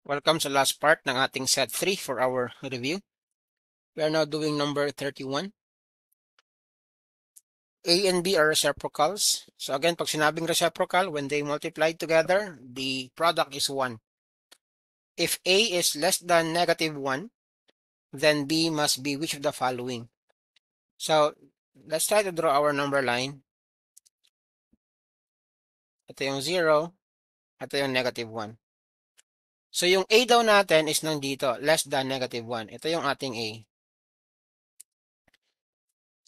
Welcome sa last part ng ating set 3 for our review. We are now doing number 31. A and B are reciprocals. So again, pag sinabing reciprocal, when they multiply together, the product is 1. If A is less than negative 1, then B must be which of the following? So let's try to draw our number line. Ito yung 0, ito yung negative 1. So yung A daw natin is nandito, less than negative 1. Ito yung ating A.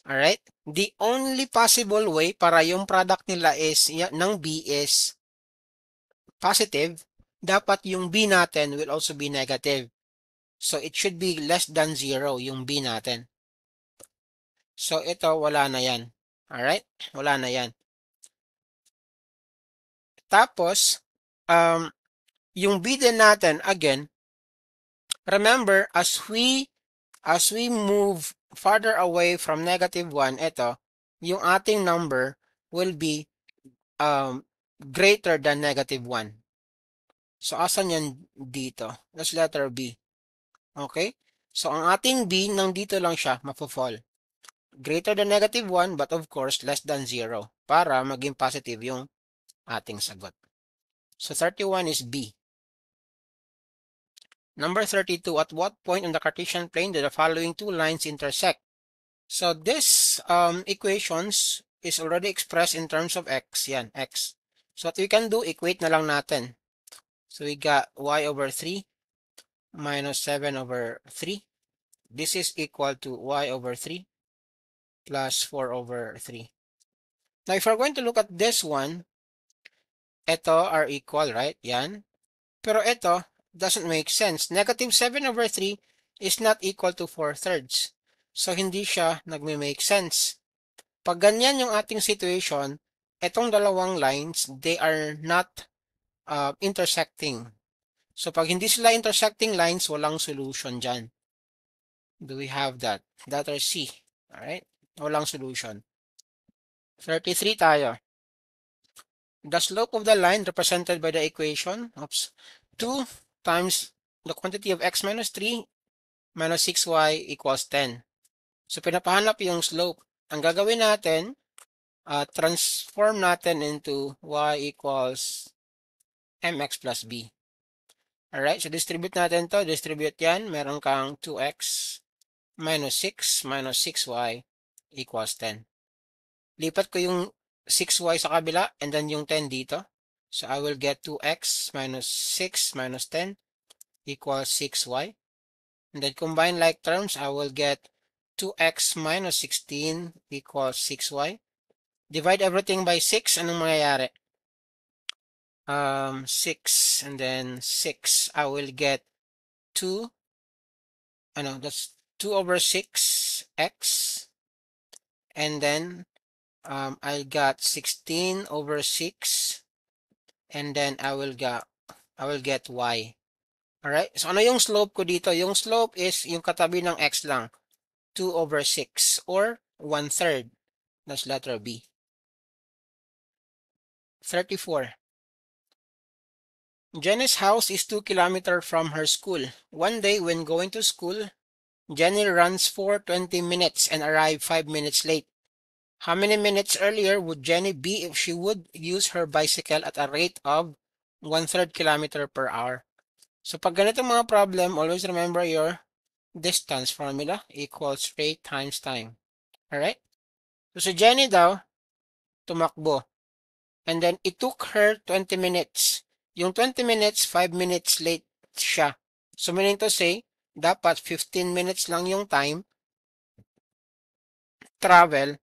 Alright? The only possible way para yung product nila is ng B is positive, dapat yung B natin will also be negative. So it should be less than 0 yung B natin. So ito wala na yan. Alright? Wala na yan. Tapos, yung B din natin, again, remember, as we move farther away from negative 1, ito, yung ating number will be greater than negative 1. So, asan yan dito? That's letter B. Okay? So, ang ating B, nandito lang siya, mapofall. Greater than negative 1, but of course, less than 0. Para maging positive yung ating sagot. So, 31 is B. Number 32, at what point on the Cartesian plane do the following two lines intersect? So, this equations is already expressed in terms of x. Yan, x. So, what we can do, equate na lang natin. So, we got y over 3 minus 7 over 3. This is equal to y over 3 plus 4 over 3. Now, if we're going to look at this one, ito are equal, right? Yan. Pero ito doesn't make sense. Negative 7 over 3 is not equal to 4/3. So, hindi siya nagme-make sense. Pag ganyan yung ating situation, etong dalawang lines, they are not intersecting. So, pag hindi sila intersecting lines, walang solution dyan. Do we have that? Letter C. Alright? Walang solution. 33 tayo. The slope of the line represented by the equation of 2 times the quantity of x minus 3 minus 6y equals 10. So, pinapahanap yung slope. Ang gagawin natin, transform natin into y equals mx plus b. Alright, so distribute natin to. Distribute yan. Meron kang 2x minus 6 minus 6y equals 10. Lipat ko yung 6y sa kabila and then yung 10 dito. So I will get 2x minus 6 minus 10 equals 6y. And then combine like terms, I will get 2x minus 16 equals 6y. Divide everything by 6. Anong mangyayari? 6 and then 6. I will get 2. That's 2 over 6x. And then I got 16 over 6. And then I will get y. Alright? So ano yung slope ko dito? Yung slope is yung katabi ng x lang. 2 over 6 or 1/3. That's letter B. 34. Jenny's house is 2 kilometers from her school. One day when going to school, Jenny runs for 20 minutes and arrives 5 minutes late. How many minutes earlier would Jenny be if she would use her bicycle at a rate of 1/3 kilometer per hour? So pag ganitong mga problem, always remember your distance formula equals rate times time. Alright? So si Jenny daw, tumakbo. And then it took her 20 minutes. Yung 20 minutes, 5 minutes late siya. So meaning to say, dapat 15 minutes lang yung time travel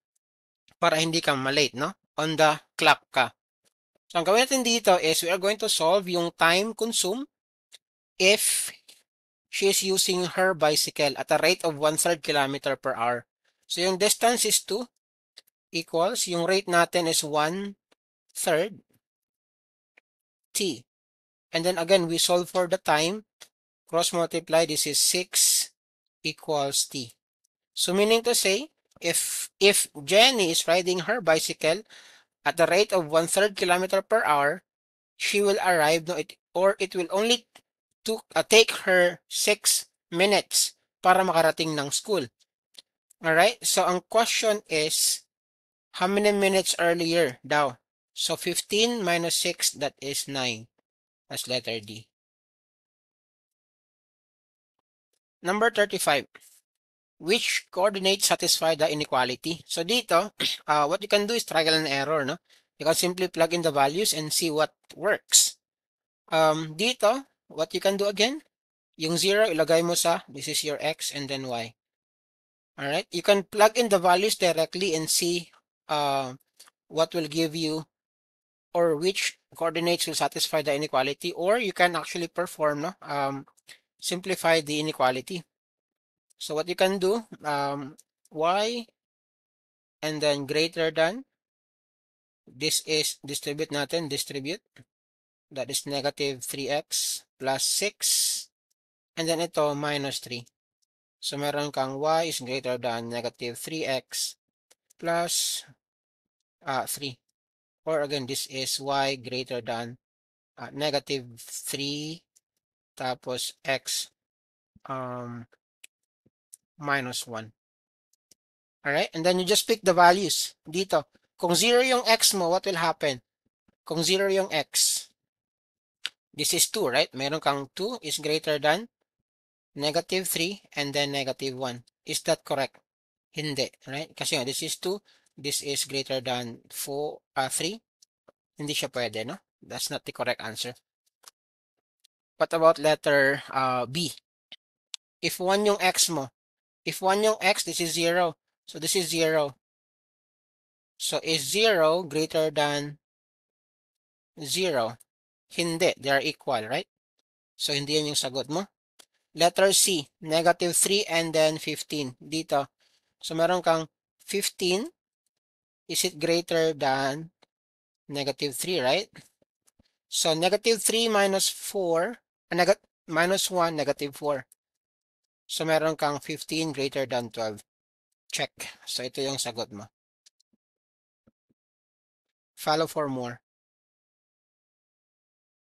para hindi ka malate, no? On the clock ka. So ang gawin natin dito is we are going to solve yung time consumed if she is using her bicycle at a rate of 1/3 kilometer per hour. So yung distance is 2 equals, yung rate natin is 1/3 t. And then again, we solve for the time. Cross multiply, this is 6 equals t. So meaning to say, if Jenny is riding her bicycle at the rate of 1/3 kilometer per hour, she will arrive, or it will only take her 6 minutes para makarating ng school. Alright? So, ang question is, how many minutes earlier daw? So, 15 minus 6, that is 9. That's letter D. Number 35. Which coordinates satisfy the inequality? So, dito, what you can do is trial and error, no? You can simply plug in the values and see what works. Dito, what you can do again, yung 0, ilagay mo sa, this is your x and then y. Alright, you can plug in the values directly and see what will give you, or which coordinates will satisfy the inequality, or you can actually perform, no? Simplify the inequality. So what you can do, y and then greater than, this is distribute natin, distribute, that is negative 3x plus 6, and then ito minus 3. So meron kang y is greater than negative 3x plus 3. Or again, this is y greater than negative 3 tapos x minus 1. Alright? And then you just pick the values dito. Kung 0 yung x mo, what will happen? Kung 0 yung x, this is 2, right? Meron kang 2 is greater than negative 3 and then negative 1. Is that correct? Hindi, right? Kasi this is 2, this is greater than 3. Hindi siya pwede, no? That's not the correct answer. What about letter B? If 1 yung x mo, if 1 yung x, this is 0. So this is 0. So is 0 greater than 0? Hindi, they are equal, right? So hindi yun yung sagot mo. Letter C, negative 3 and then 15. Dito. So meron kang 15. Is it greater than negative 3, right? So negative 3 minus 4, minus 1, negative 4. So meron kang 15 greater than 12. Check. So ito yung sagot mo. Follow for more.